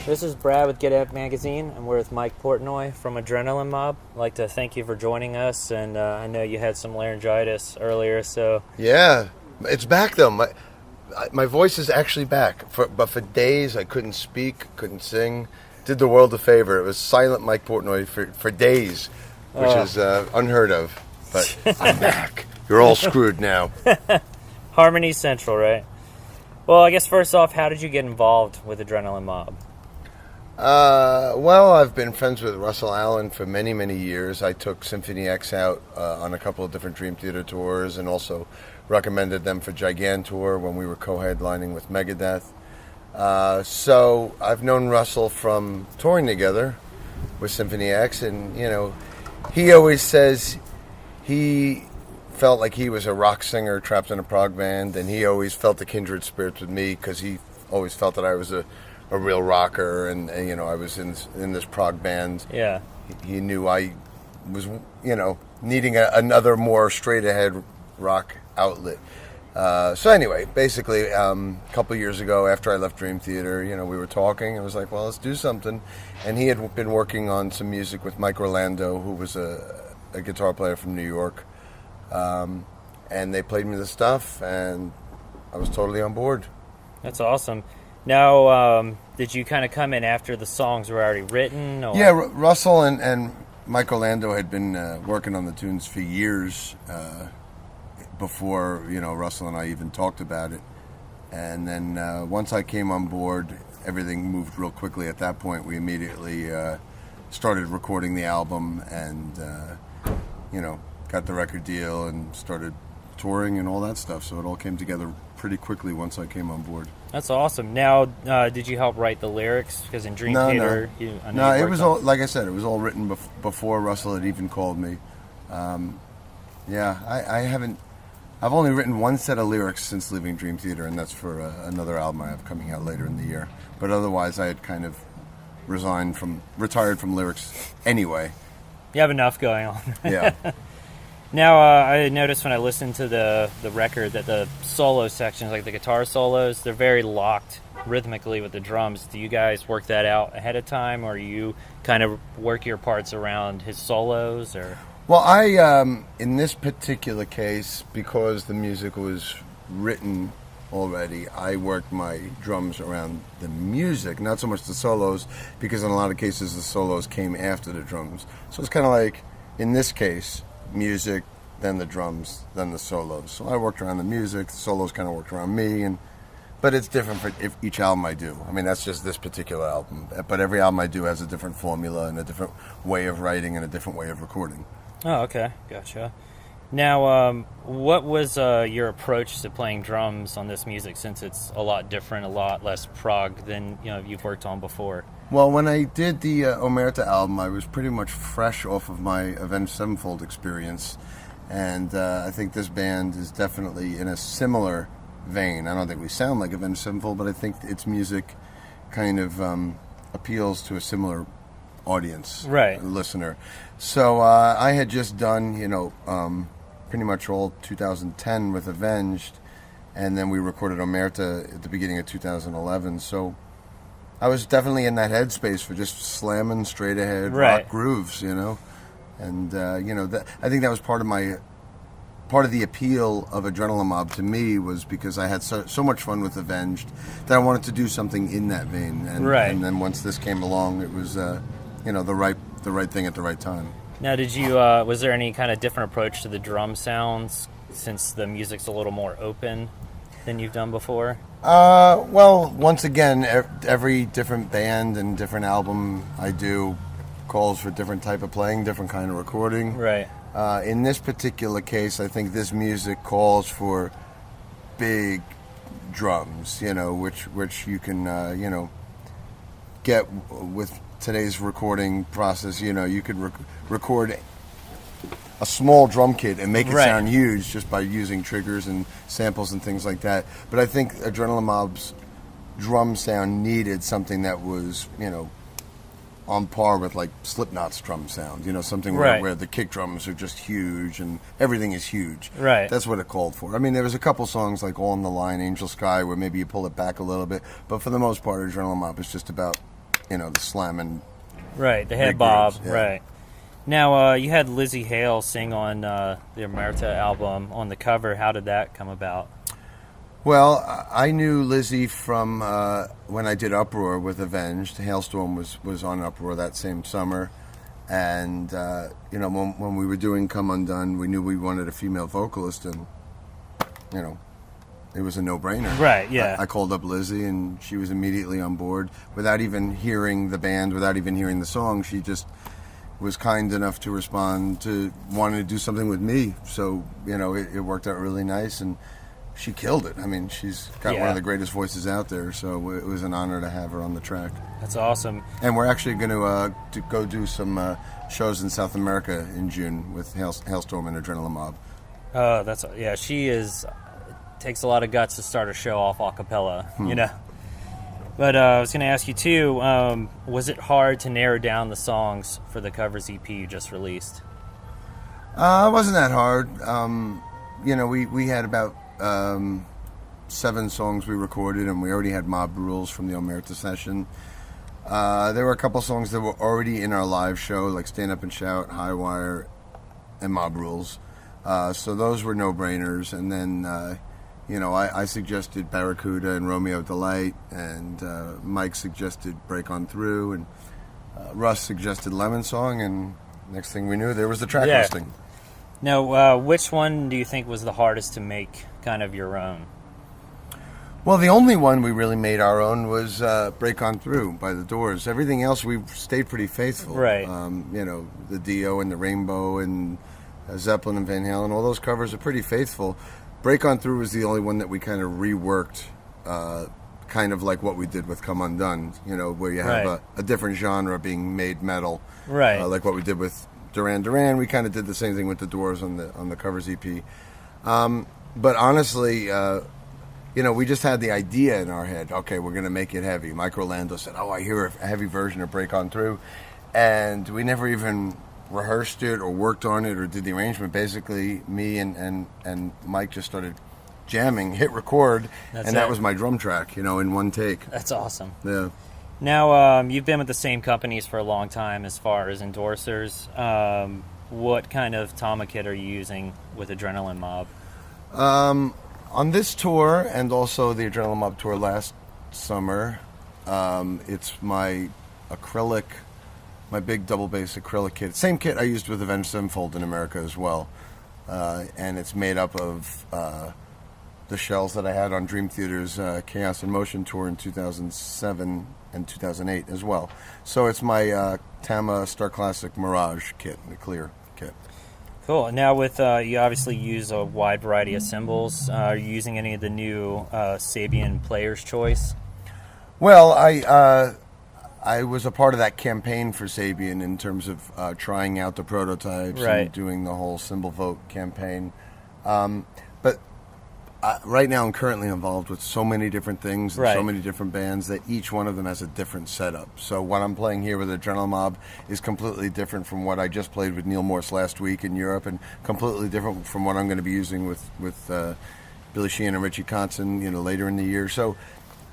This is Brad with GetAMPED Magazine, and we're with Mike Portnoy from Adrenaline Mob. I'd like to thank you for joining us, and I know you had some laryngitis earlier, so... Yeah, it's back though. My voice is actually back, but for days I couldn't speak, couldn't sing. Did the world a favor. It was silent Mike Portnoy for days, which is unheard of, but I'm back. You're all screwed now. Harmony Central, right? Well, I guess first off, how did you get involved with Adrenaline Mob? Well, I've been friends with Russell Allen for many, many years. I took Symphony X out on a couple of different Dream Theater tours and also recommended them for Gigantour when we were co-headlining with Megadeth. So I've known Russell from touring together with Symphony X, and, you know, he always says he felt like he was a rock singer trapped in a prog band, and he always felt a kindred spirit with me because he always felt that I was a real rocker, and you know, I was in this prog band. Yeah. He knew I was, you know, needing another more straight ahead rock outlet. So anyway, basically, a couple of years ago after I left Dream Theater, you know, we were talking. I was like, well, let's do something. And he had been working on some music with Mike Orlando, who was a guitar player from New York. And they played me the stuff, and I was totally on board. That's awesome. Now, did you kind of come in after the songs were already written? Or? Yeah, Russell and Mike Orlando had been working on the tunes for years before, you know, Russell and I even talked about it. And then once I came on board, everything moved real quickly. At that point, we immediately started recording the album and, you know, got the record deal and started touring and all that stuff. So it all came together pretty quickly once I came on board. That's awesome. Now, did you help write the lyrics? Because in Dream Theater, no, it was all, like I said, it was all written before Russell had even called me. Yeah, I've only written one set of lyrics since leaving Dream Theater, and that's for another album I have coming out later in the year. But otherwise, I had kind of retired from lyrics anyway. You have enough going on. Yeah. Now, I noticed when I listened to the record that the solo sections, like the guitar solos, they're very locked rhythmically with the drums. Do you guys work that out ahead of time, or you kind of work your parts around his solos? Or Well, I in this particular case, because the music was written already, I worked my drums around the music, not so much the solos, because in a lot of cases the solos came after the drums. So it's kind of like, in this case, music, then the drums, then the solos. So I worked around the music, the solos kind of worked around me, but it's different for each album I do. I mean, that's just this particular album. But every album I do has a different formula and a different way of writing and a different way of recording. Oh, okay. Gotcha. Now, what was your approach to playing drums on this music, since it's a lot different, a lot less prog than you've worked on before? Well, when I did the Omerta album, I was pretty much fresh off of my Avenged Sevenfold experience, and I think this band is definitely in a similar vein. I don't think we sound like Avenged Sevenfold, but I think its music kind of appeals to a similar audience, right, listener. So I had just done, pretty much all 2010 with Avenged, and then we recorded Omerta at the beginning of 2011. So I was definitely in that headspace for just slamming straight ahead rock grooves, and I think that was part of the appeal of Adrenaline Mob to me, was because I had so much fun with Avenged that I wanted to do something in that vein, and then once this came along, it was the right thing at the right time. Now, did you was there any kind of different approach to the drum sounds, since the music's a little more open than you've done before? Well, once again, every different band and different album I do calls for different type of playing, different kind of recording. Right. In this particular case, I think this music calls for big drums, which you can, get with today's recording process. You could record a small drum kit and make it Right. sound huge just by using triggers and samples and things like that. But I think Adrenaline Mob's drum sound needed something that was, on par with like Slipknot's drum sound, something Right. where the kick drums are just huge and everything is huge. Right. That's what it called for. I mean, there was a couple songs like All in the Line, Angel Sky, where maybe you pull it back a little bit, but for the most part, Adrenaline Mob is just about, the slamming. Right, the head Big bob. grooves, yeah. Right. Now, you had Lizzie Hale sing on the Omerta album on the cover. How did that come about? Well, I knew Lizzie from when I did Uproar with Avenged. Hailstorm was on Uproar that same summer. And, when we were doing Come Undone, we knew we wanted a female vocalist, and, it was a no-brainer. Right, yeah. I called up Lizzie, and she was immediately on board. Without even hearing the band, without even hearing the song, she just was kind enough to respond to wanting to do something with me. So, it worked out really nice, and she killed it. I mean, she's got one of the greatest voices out there, so it was an honor to have her on the track. That's awesome. And we're actually going to go do some shows in South America in June with Hailstorm and Adrenaline Mob. She is takes a lot of guts to start a show off a cappella, But I was going to ask you too, was it hard to narrow down the songs for the covers EP you just released? It wasn't that hard. We had about 7 songs we recorded, and we already had Mob Rules from the Omerta session. There were a couple songs that were already in our live show, like Stand Up and Shout, High Wire, and Mob Rules. So those were no-brainers. And then, I suggested Barracuda and Romeo Delight, and Mike suggested Break On Through, and Russ suggested Lemon Song, and next thing we knew, there was the track listing. Now, which one do you think was the hardest to make kind of your own? Well, the only one we really made our own was Break On Through by The Doors. Everything else we stayed pretty faithful. Right. The Dio and the Rainbow and Zeppelin and Van Halen, all those covers are pretty faithful. Break On Through was the only one that we kind of reworked, kind of like what we did with Come Undone, where you have a different genre being made metal. Right. Like what we did with Duran Duran. We kind of did the same thing with The Doors on the covers EP. But honestly, we just had the idea in our head. Okay, we're going to make it heavy. Mike Orlando said, I hear a heavy version of Break On Through. And we never even rehearsed it or worked on it or did the arrangement. Basically, me and Mike just started jamming, hit record, that was my drum track, in one take. That's awesome. Yeah. Now, you've been with the same companies for a long time as far as endorsers. What kind of Tama kit are you using with Adrenaline Mob? On this tour, and also the Adrenaline Mob tour last summer, it's my acrylic, my big double bass acrylic kit. Same kit I used with Avenged Sevenfold in America as well. And it's made up of the shells that I had on Dream Theater's Chaos in Motion tour in 2007 and 2008 as well. So it's my Tama Star Classic Mirage kit, the clear kit. Cool. Now, with you obviously use a wide variety of cymbals. Are you using any of the new Sabian Player's Choice? Well, I was a part of that campaign for Sabian in terms of trying out the prototypes and doing the whole cymbal vote campaign. But right now I'm currently involved with so many different things and so many different bands that each one of them has a different setup. So what I'm playing here with Adrenaline Mob is completely different from what I just played with Neil Morse last week in Europe, and completely different from what I'm going to be using with Billy Sheehan and Richie Kotzen, later in the year. So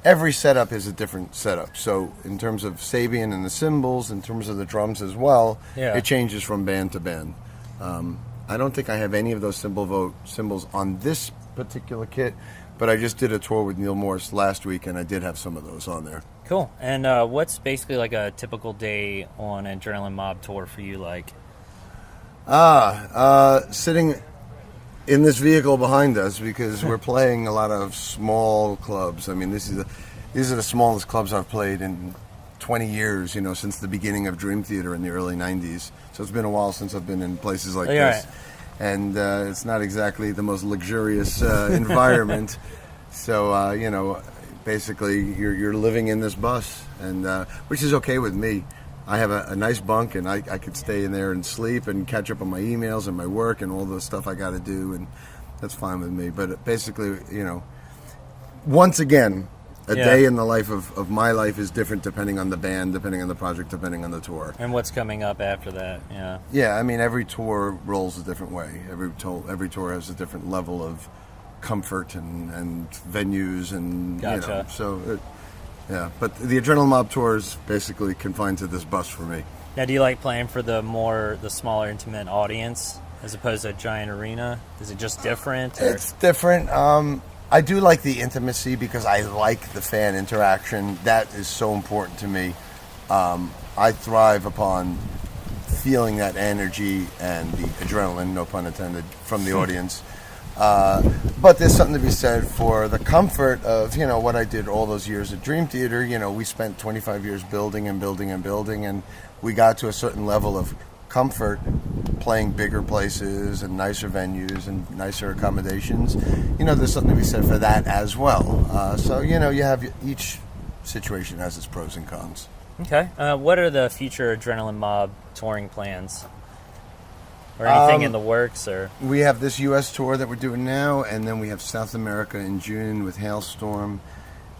every setup is a different setup. So in terms of Sabian and the cymbals, in terms of the drums as well, it changes from band to band. I don't think I have any of those cymbals on this particular kit, but I just did a tour with Neil Morse last week, and I did have some of those on there. Cool. And what's basically like a typical day on Adrenaline Mob tour for you like? Sitting in this vehicle behind us, because we're playing a lot of small clubs. I mean, these are the smallest clubs I've played in 20 years, since the beginning of Dream Theater in the early 90s. So it's been a while since I've been in places like this. And it's not exactly the most luxurious environment. So, basically you're living in this bus, and which is okay with me. I have a nice bunk, and I could stay in there and sleep and catch up on my emails and my work and all the stuff I got to do, and that's fine with me. But basically, once again, a day in the life of my life is different depending on the band, depending on the project, depending on the tour. And what's coming up after that? Yeah. Yeah, I mean, every tour rolls a different way. Every tour has a different level of comfort and venues and Gotcha. Yeah, but the Adrenaline Mob tour is basically confined to this bus for me. Now, do you like playing for the smaller, intimate audience as opposed to a giant arena? Is it just different? Or? It's different. I do like the intimacy because I like the fan interaction. That is so important to me. I thrive upon feeling that energy and the adrenaline, no pun intended, from the audience. But there's something to be said for the comfort of, what I did all those years at Dream Theater. We spent 25 years building and building and building, and we got to a certain level of comfort playing bigger places and nicer venues and nicer accommodations. There's something to be said for that as well. So, you have each situation has its pros and cons. Okay. What are the future Adrenaline Mob touring plans? Or anything in the works? Or we have this U.S. tour that we're doing now, and then we have South America in June with Hailstorm,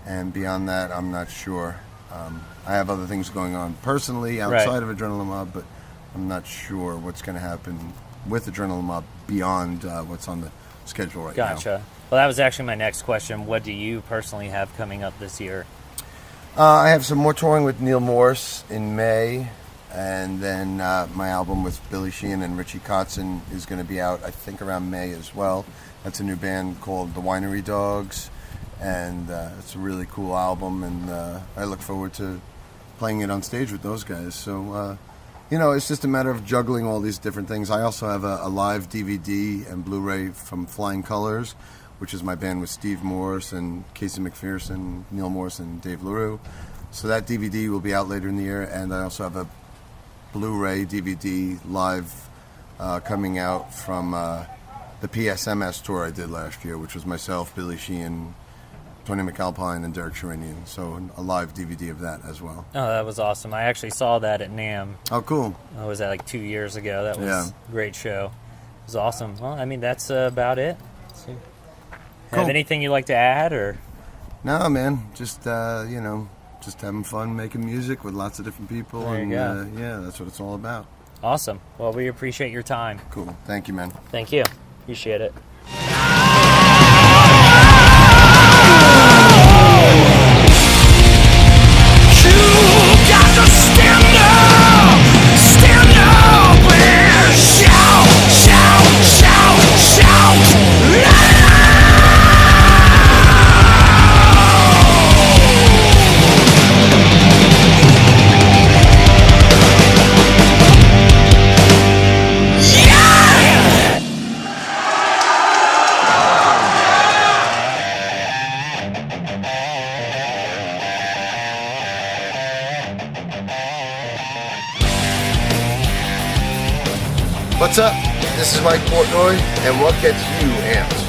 and beyond that, I'm not sure. I have other things going on personally outside of Adrenaline Mob, but I'm not sure what's going to happen with Adrenaline Mob beyond what's on the schedule right now. Gotcha. Well, that was actually my next question. What do you personally have coming up this year? I have some more touring with Neil Morse in May. And then my album with Billy Sheehan and Richie Kotzen is going to be out, I think, around May as well. That's a new band called The Winery Dogs, and it's a really cool album, and I look forward to playing it on stage with those guys. So, it's just a matter of juggling all these different things. I also have a live DVD and Blu-ray from Flying Colors, which is my band with Steve Morse and Casey McPherson, Neil Morse, and Dave LaRue. So that DVD will be out later in the year, and I also have a Blu-ray DVD live coming out from the PSMS tour I did last year, which was myself, Billy Sheehan, Tony McAlpine, and Derek Sherinian. So a live DVD of that as well. Oh, that was awesome. I actually saw that at NAMM. Oh, cool. Was that like 2 years ago? That was a great show. It was awesome. Well, I mean, that's about it. Cool. Have anything you'd like to add? Or No, man. Just, just having fun making music with lots of different people. There you and go. Yeah, that's what it's all about. Awesome. Well, we appreciate your time. Cool. Thank you, man. Thank you. Appreciate it. What's up? This is Mike Portnoy, and what gets you amped?